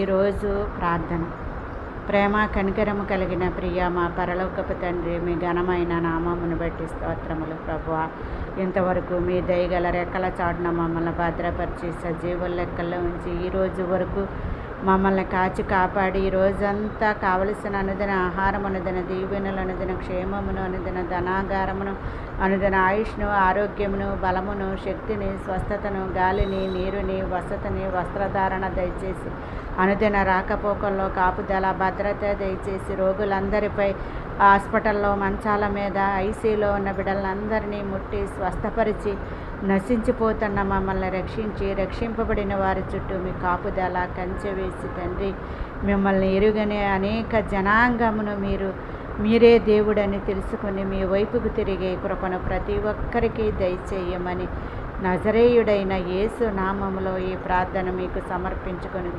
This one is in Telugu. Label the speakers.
Speaker 1: ఈరోజు ప్రార్థన. ప్రేమ కనికరము కలిగిన ప్రియ మా పరలోకపు తండ్రి, మీ ఘనమైన నామమును బట్టి స్తోత్రములు ప్రభువా. ఇంతవరకు మీ దయగల రెక్కల చాటున మమ్మల్ని భద్రపరిచి సజీవుల లెక్కల్లో ఉంచి ఈరోజు వరకు మమ్మల్ని కాచి కాపాడి ఈ రోజంతా కావలసిన అనుదిన ఆహారం, అనుదిన దీవెనలు, అనుదిన క్షేమమును, అనుదిన ధనాగారమును, అనుదిన ఆయుష్ను, ఆరోగ్యమును, బలమును, శక్తిని, స్వస్థతను, గాలిని, నీరుని, వసతిని, వస్త్రధారణ దయచేసి అనుదిన రాకపోకల్లో కాపుదల, భద్రత దయచేసి రోగులందరిపై, హాస్పిటల్లో మంచాల మీద, ఐసీలో ఉన్న బిడ్డలందరినీ ముట్టి స్వస్థపరిచి నశించిపోతున్న మమ్మల్ని రక్షించి రక్షింపబడిన వారి చుట్టూ మీ కాపుదల కంచె వేసి తండ్రి, మిమ్మల్ని ఎరుగని అనేక జనాంగమును మీరే దేవుడని తెలుసుకుని మీ వైపుకు తిరిగే కృపను ప్రతి ఒక్కరికి దయచేయమని నజరేయుడైన యేసు నామములో ఈ ప్రార్థన మీకు సమర్పించుకొని